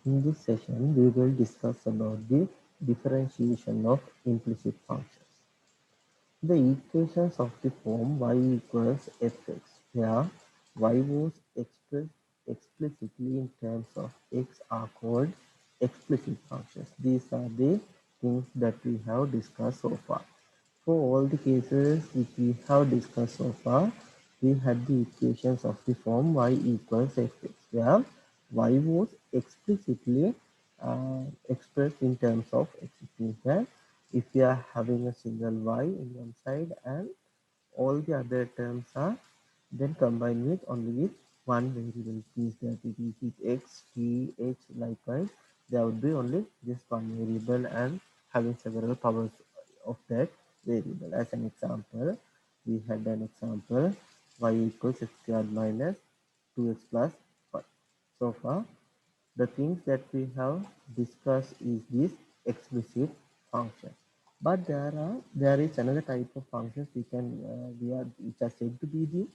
In this session, we will discuss about the differentiation of implicit functions. The equations of the form y equals fx, where y was expressed explicitly in terms of x are called explicit functions. These are the things that we have discussed so far. For all the cases which we have discussed so far, we had the equations of the form y equals fx, where y was explicitly expressed in terms of x. It means that if we are having a single y in one side and all the other terms are then combined with only with one variable, it means that it is with x, t, h, likewise, there would be only just one variable and having several powers of that variable. As an example, we had an example y equals x squared minus 2x plus 5. So far, the things that we have discussed is this explicit function. But there is another type of functions we are which are said to be the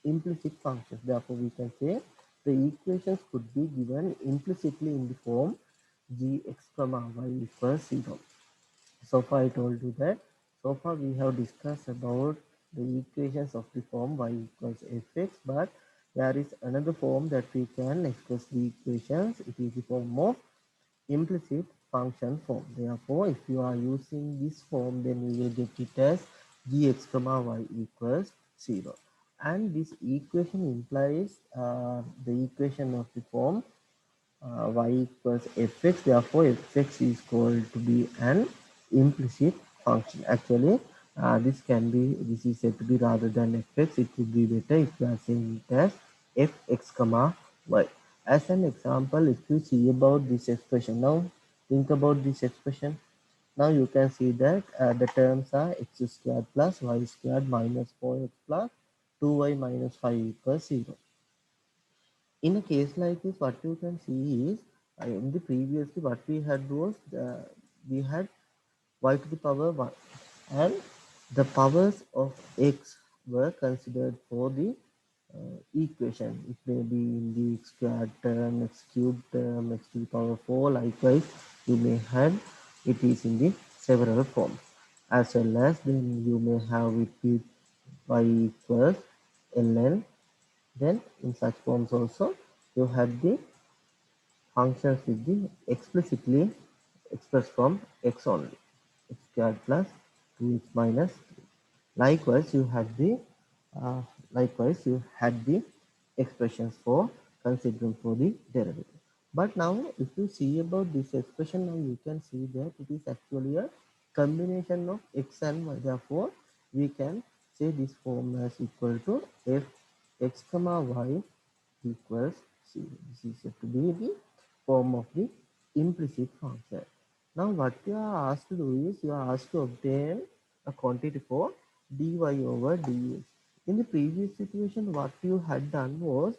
implicit functions. Therefore, we can say the equations could be given implicitly in the form gx comma y equals 0. So far I told you that so far we have discussed about the equations of the form y equals fx, but there is another form that we can express the equations. It is the form of implicit function form. Therefore, if you are using this form, then we will get it as gx comma y equals 0. And this equation implies the equation of the form y equals fx. Therefore, fx is called to be an implicit function. Actually, this is said to be rather than fx. It would be better if we are saying it as fx comma y. As an example, if you see about this expression, now think about this expression. Now you can see that the terms are x squared plus y squared minus 4x plus 2y minus 5 equals 0. In a case like this, what you can see is in the previously what we had was we had y to the power 1 and the powers of x were considered for the equation. It may be in the x squared term, x cubed term, x to the power 4. Likewise, you may have it is in the several forms. As well as then you may have it with y equals ln. Then in such forms also you have the functions with the explicitly expressed from x only, x squared plus 2x minus 3. Likewise, uh, you had the expressions for considering for the derivative. But now, if you see about this expression, now you can see that it is actually a combination of x and y. Therefore, we can say this form as equal to f x comma y equals 0. This is said to be the form of the implicit function. Now what you are asked to do is you are asked to obtain a quantity for dy over dx. In the previous situation what you had done was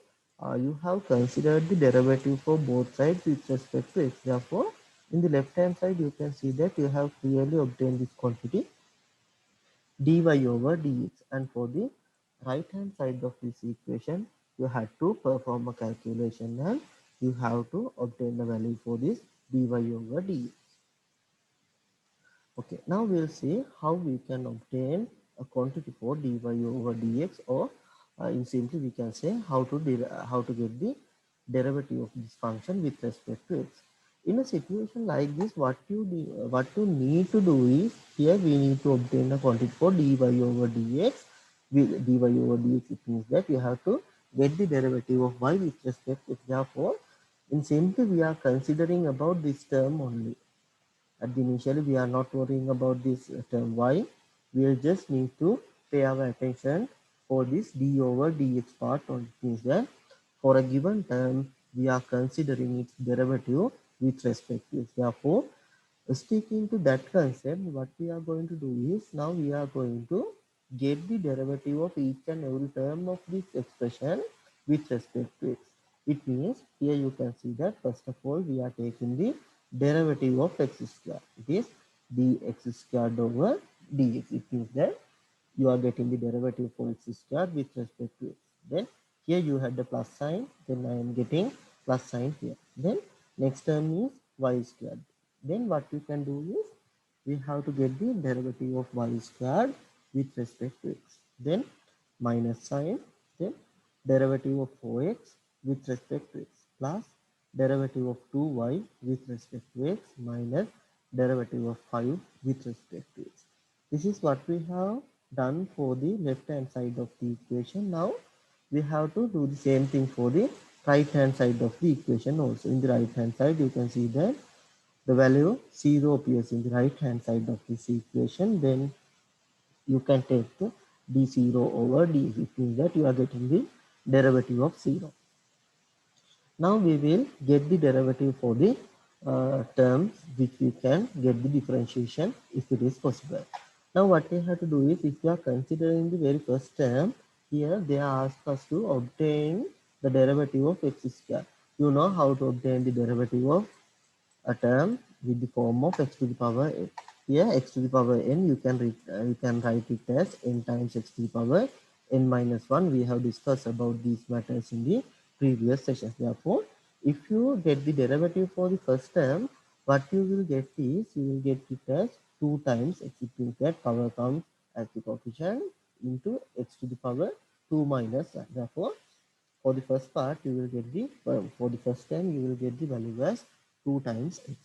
you have considered the derivative for both sides with respect to x. Therefore, in the left hand side you can see that you have clearly obtained this quantity dy over dx, and for the right hand side of this equation you had to perform a calculation and you have to obtain the value for this dy over dx. Okay, now we'll see how we can obtain a quantity for dy over dx, or in simply we can say how to get the derivative of this function with respect to x. In a situation like this, what you need to do is here we need to obtain a quantity for dy over dx. With dy over dx, it means that you have to get the derivative of y with respect to x. Therefore, in simply we are considering about this term only. At the initially we are not worrying about this term y. We will just need to pay our attention for this d over dx part, or it means that for a given term we are considering its derivative with respect to it. Therefore, sticking to that concept, what we are going to do is now we are going to get the derivative of each and every term of this expression with respect to x. It means here you can see that first of all we are taking the derivative of x square. It is dx squared over dx. It means that you are getting the derivative for x squared with respect to x. Then here you had the plus sign, then I am getting plus sign here. Then Next term is y squared. Then what we can do is we have to get the derivative of y squared with respect to x. Then minus sign, then derivative of 4x with respect to x plus derivative of 2y with respect to x minus derivative of 5 with respect to x. This is what we have done for the left hand side of the equation. Now we have to do the same thing for the right hand side of the equation also. In the right hand side you can see that the value 0 appears in the right hand side of this equation. Then you can take the d0 over d. It means that you are getting the derivative of 0. Now we will get the derivative for the terms which we can get the differentiation if it is possible. Now what we have to do is, if we are considering the very first term, here they ask us to obtain the derivative of x square. You know how to obtain the derivative of a term with the form of x to the power n. Here x to the power n, you can write it as n times x to the power n minus 1. We have discussed about these matters in the previous sessions. Therefore, if you get the derivative for the first term, what you will get is, you will get it as 2 times x. It means that power comes as the coefficient into x to the power 2 minus 1. Therefore, for the first part, you will get the, for the first term, you will get the value as 2 times x.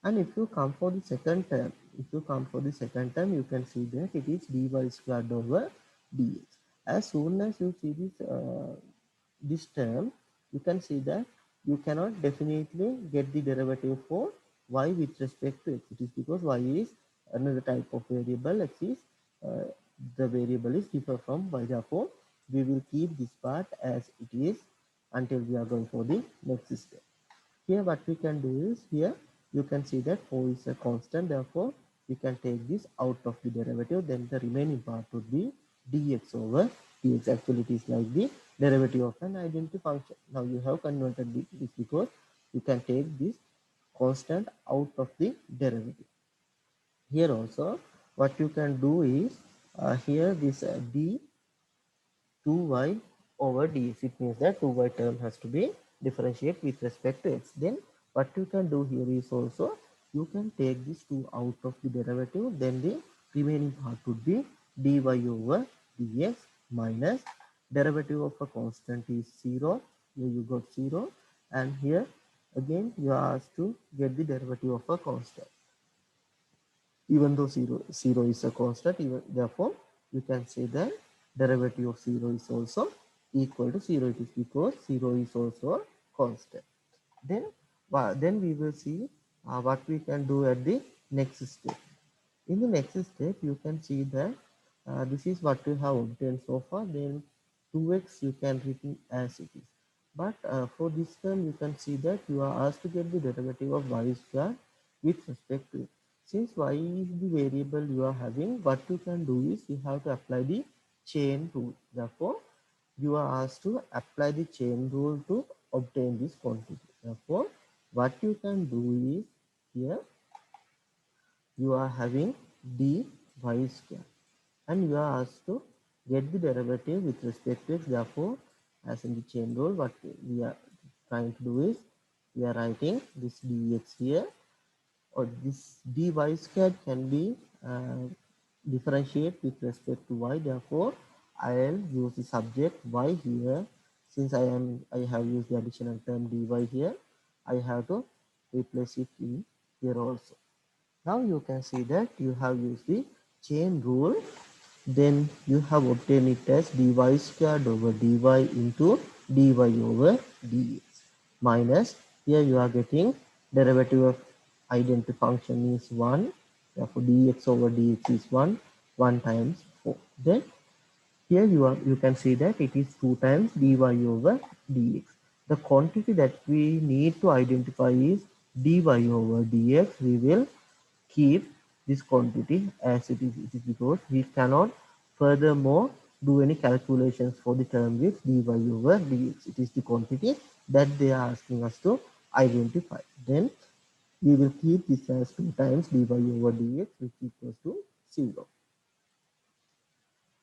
And if you come for the second term, you can see that it is dy squared over dx. As soon as you see this term, you can see that you cannot definitely get the derivative for y with respect to x. It is because y is another type of variable, x is the variable is different from y. Therefore, we will keep this part as it is until we are going for the next step. Here what we can do is, here you can see that 4 is a constant, therefore we can take this out of the derivative, then the remaining part would be dx over dx. Actually it is like the derivative of an identity function. Now you have converted this because you can take this constant out of the derivative. Here also what you can do is, here this d 2y over dx. It means that 2y term has to be differentiated with respect to x. Then what you can do here is also, you can take this 2 out of the derivative, then the remaining part would be dy over dx minus derivative of a constant is 0. Here you got 0, and here again you are asked to get the derivative of a constant. Even though 0 is a constant, therefore you can say that derivative of 0 is also equal to 0. It is because 0 is also a constant. Then we will see what we can do at the next step. In the next step, you can see that this is what we have obtained so far. Then 2x you can written as it is. But for this term, you can see that you are asked to get the derivative of y square with respect to it. Since y is the variable you are having, what you can do is, you have to apply the chain rule. Therefore, you are asked to apply the chain rule to obtain this quantity. Therefore, what you can do is, here you are having dy square, and you are asked to get the derivative with respect to x. Therefore, as in the chain rule, what we are trying to do is, we are writing this dx here, or this dy squared can be differentiate with respect to y. Therefore, I'll use the subject y here. Since I have used the additional term dy here, I have to replace it in here also. Now you can see that you have used the chain rule. Then you have obtained it as dy squared over dy into dy over dx minus, here you are getting derivative of identity function is 1. Therefore, dx over dx is 1 times 4. Then here you can see that it is 2 times dy over dx. The quantity that we need to identify is dy over dx. We will keep this quantity as it is. It is because we cannot furthermore do any calculations for the term with dy over dx. It is the quantity that they are asking us to identify. Then we will keep this as 2 times dy over dx, which equals to 0.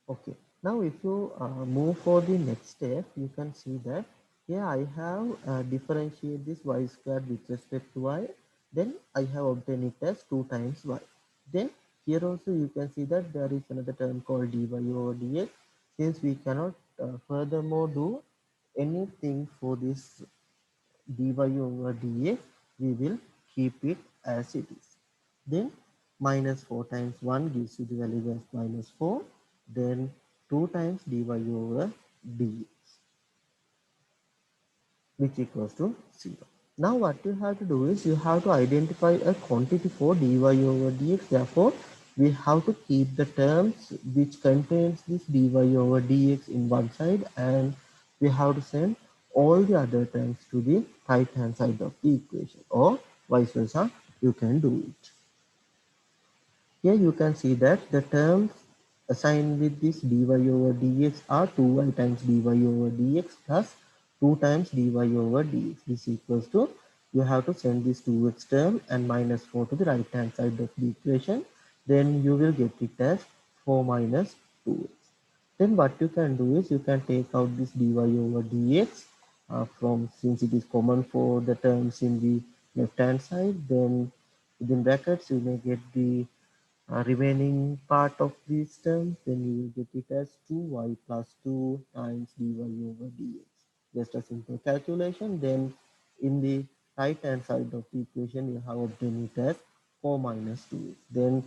Okay. Now if you move for the next step, you can see that Here I have differentiate this y squared with respect to y. Then I have obtained it as 2 times y. Then here also you can see that there is another term called dy over dx. Since we cannot furthermore do anything for this dy over dx, we will keep it as it is. Then minus 4 times 1 gives you the value as minus 4. Then 2 times dy over dx, which equals to 0. Now what you have to do is you have to identify a quantity for dy over dx. Therefore, we have to keep the terms which contains this dy over dx in one side, and we have to send all the other terms to the right hand side of the equation, or vice versa you can do it. Here you can see that the terms assigned with this dy over dx are 2y times dy over dx plus 2 times dy over dx. This equals to, you have to send this 2x term and minus 4 to the right hand side of the equation. Then you will get it as 4 minus 2x. Then what you can do is you can take out this dy over dx from, since it is common for the terms in the left hand side, then within brackets you may get the remaining part of these terms, then you will get it as 2y plus 2 times dy over dx. Just a simple calculation. Then in the right hand side of the equation, you have obtained it as 4 minus 2x. Then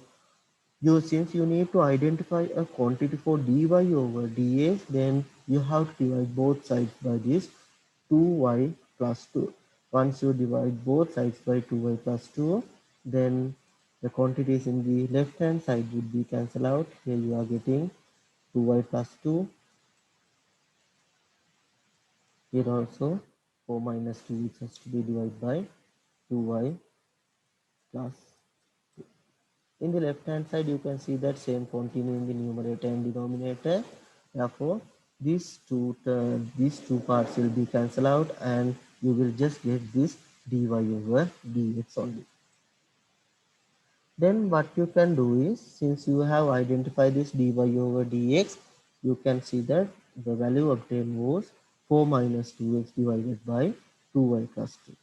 you, since you need to identify a quantity for dy over dx, then you have to divide both sides by this 2y plus 2. Once you divide both sides by 2y plus 2, then the quantities in the left hand side would be cancelled out. Here you are getting 2y plus 2. Here also 4 minus 2, which has to be divided by 2y plus. In the left hand side, you can see that same continue in the numerator and denominator. Therefore, these two parts will be cancelled out, and you will just get this dy over dx only. Then what you can do is, since you have identified this dy over dx, you can see that the value obtained was 4 minus 2x divided by 2y plus 2.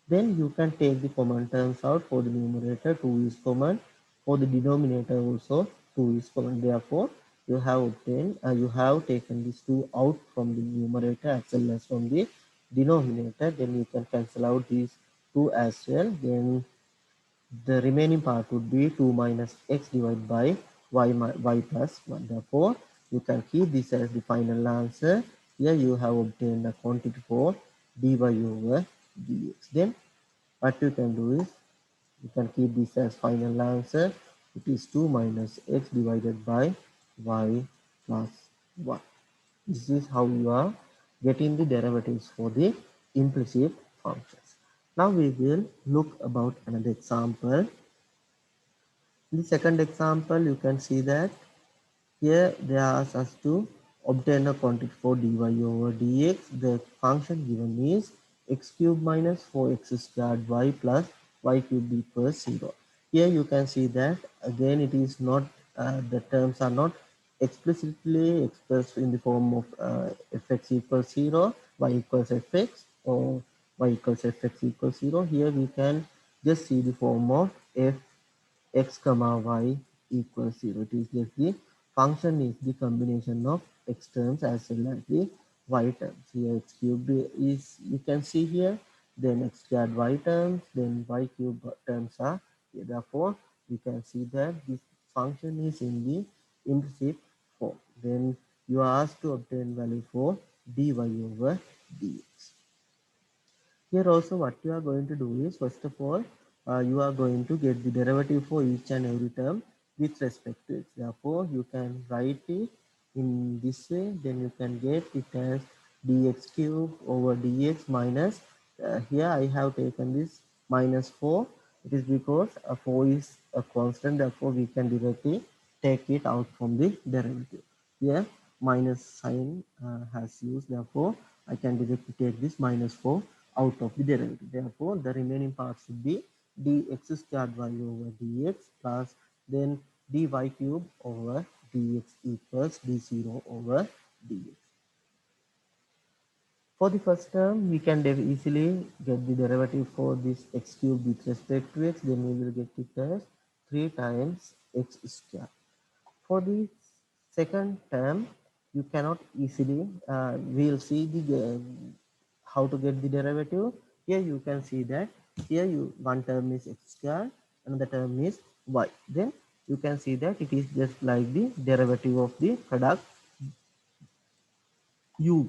Then you can take the common terms out. For the numerator, 2 is common. For the denominator also, 2 is common. Therefore, you have taken these 2 out from the numerator as well as from the denominator. Then you can cancel out these 2 as well. Then the remaining part would be 2 minus x divided by y plus 1. Therefore, you can keep this as the final answer. Here you have obtained a quantity for dy over dx. Then what you can do is you can keep this as final answer. It is 2 minus x divided by y plus 1. This is how you are getting the derivatives for the implicit functions. Now we will look about another example. In the second example, you can see that here they ask us to obtain a quantity for dy over dx. The function given is x cube minus 4x squared y plus y cube equals 0. Here you can see that again it is not, the terms are not explicitly expressed in the form of fx equals 0, y equals fx, or y equals fx equals 0. Here we can just see the form of f x comma y equals 0. It is just the function is the combination of x terms as well as the y terms. Here x cube is, you can see here, then x squared y terms, then y cube terms are here. Therefore, we can see that this function is in the implicit form. Then you are asked to obtain value for dy over dx. Here also what you are going to do is, first of all, you are going to get the derivative for each and every term with respect to it. Therefore, you can write it in this way. Then you can get it as dx cube over dx minus, here I have taken this minus 4. It is because 4 is a constant. Therefore, we can directly take it out from the derivative. Here minus sign has used. Therefore, I can directly take this minus 4 out of the derivative. Therefore, the remaining part should be dx squared y over dx plus then dy cube over dx equals d0 over dx. For the first term, we can easily get the derivative for this x cube with respect to x. Then we will get it as 3 times x square. For the second term, you cannot easily, we'll see the how to get the derivative. Here you can see that here one term is x square, another term is y. Then you can see that it is just like the derivative of the product u,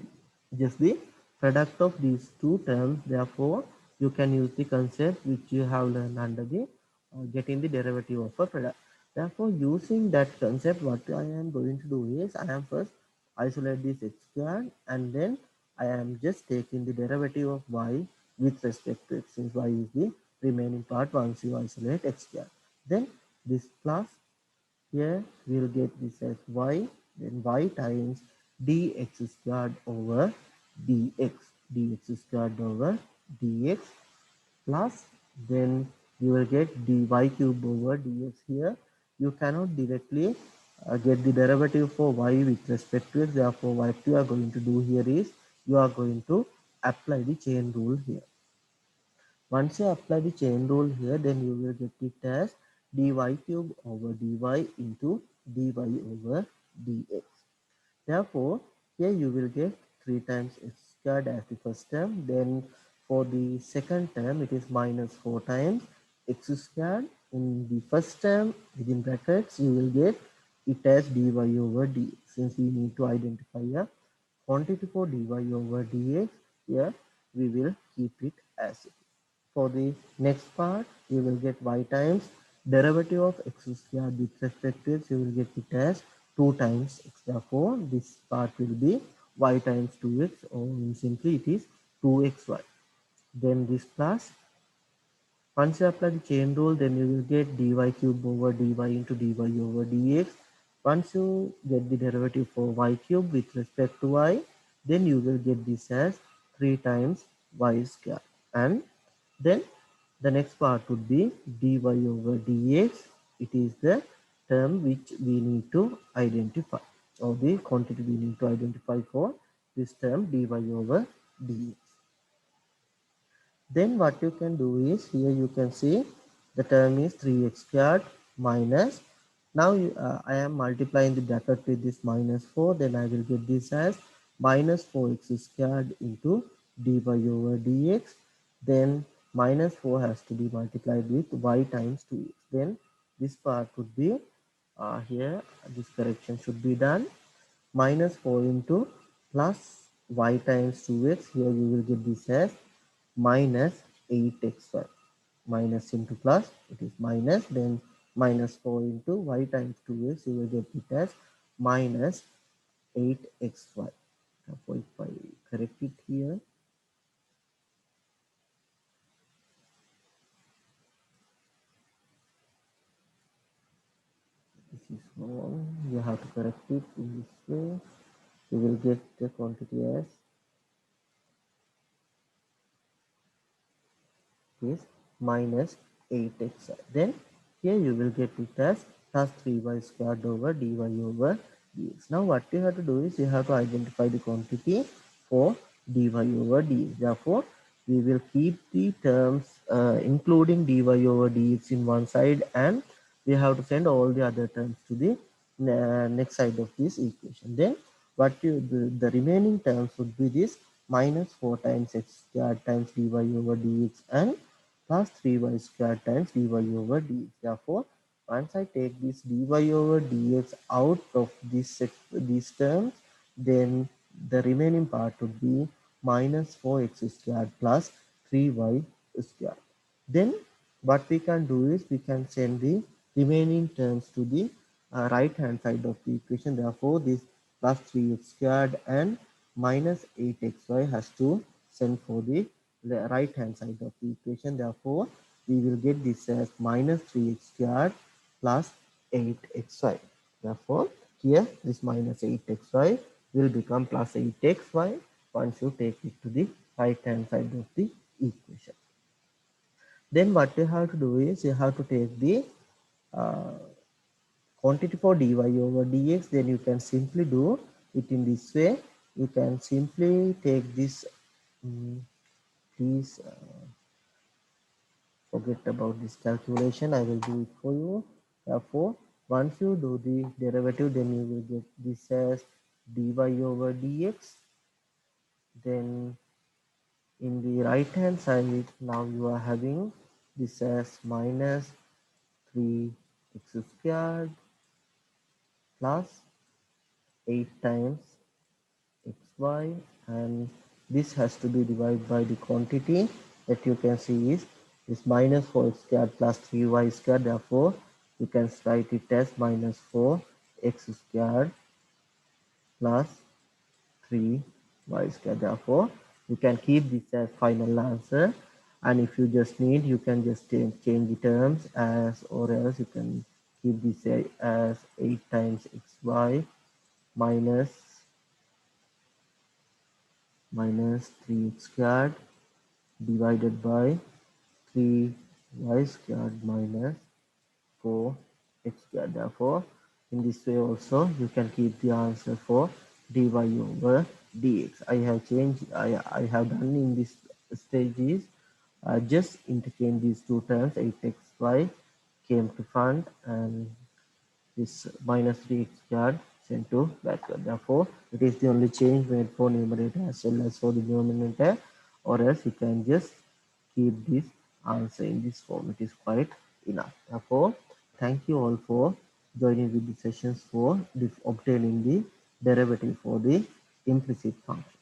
just the product of these two terms. Therefore, you can use the concept which you have learned under the getting the derivative of a product. Therefore, using that concept, what I am going to do is I am first isolate this x squared, and then I am just taking the derivative of y with respect to x, since y is the remaining part once you isolate x squared. Then this plus, here we will get this as y, then y times dx squared over dx, dx squared over dx, plus then you will get dy cube over dx. Here you cannot directly get the derivative for y with respect to x. Therefore, what you are going to do here is you are going to apply the chain rule here. Once you apply the chain rule here, then you will get it as dy cube over dy into dy over dx. Therefore, here you will get 3 times x squared as the first term. Then for the second term, it is minus 4 times x squared. In the first term, within brackets, you will get it as dy over dx. Since we need to identify a quantity for dy over dx, here we will keep it as it is. For the next part, you will get y times derivative of x squared with respect to x, you will get it as 2 times x. Therefore, this part will be y times 2x, or simply it is 2xy. Then this plus, once you apply the chain rule, then you will get dy cube over dy into dy over dx. Once you get the derivative for y cube with respect to y, then you will get this as 3 times y square. And then the next part would be dy over dx. It is the term which we need to identify, or the quantity we need to identify for this term dy over dx. Then what you can do is, here you can see the term is 3x squared minus, now I am multiplying the bracket with this minus 4, then I will get this as minus 4x squared into dy over dx. Then minus 4 has to be multiplied with y times 2x. Then this part would be, here this correction should be done, minus 4 into plus y times 2x. Here you will get this as minus 8xy. Minus into plus, it is minus, then minus 4 into y times 2x, you will get it as minus 8xy. Therefore, if I correct it here, this is wrong, you have to correct it in this way. You will get the quantity as is minus 8x. Then here you will get it as plus 3y squared over dy over dx. Now what you have to do is you have to identify the quantity for dy over dx. Therefore, we will keep the terms including dy over dx in one side, and we have to send all the other terms to the next side of this equation. Then what you the remaining terms would be this minus 4 times x squared times dy over dx and plus 3y squared times dy over dx. Therefore, once I take this dy over dx out of these terms, then the remaining part would be minus 4x squared plus 3y squared. Then what we can do is we can send the remaining terms to the right hand side of the equation. Therefore, this plus 3x squared and minus 8xy has to send for the right hand side of the equation. Therefore, we will get this as minus 3x squared plus 8xy. Therefore, here this minus 8xy will become plus 8xy once you take it to the right hand side of the equation. Then what you have to do is you have to take the uh, quantity for dy over dx. Then you can simply do it in this way. You can simply take this Please forget about this calculation. I will do it for you. Therefore, once you do the derivative, then you will get this as dy over dx. Then in the right hand side, now you are having this as minus 3x squared plus 8 times xy, and this has to be divided by the quantity that you can see is this minus 4x squared plus 3y squared. Therefore, you can write it as minus 4x squared plus 3y squared. Therefore, you can keep this as final answer, and if you just need, you can just change the terms as, or else you can keep this as 8 times xy minus 3x squared divided by 3y squared minus 4x squared. Therefore, in this way also you can keep the answer for dy over dx. I have done in this stage is just interchange these two terms. 8xy came to front and this minus 3x squared sent to backward. Therefore, it is the only change made for numerator as well as for the denominator, or else you can just keep this answer in this form. It is quite enough. Therefore, thank you all for joining with the sessions for obtaining the derivative for the implicit function.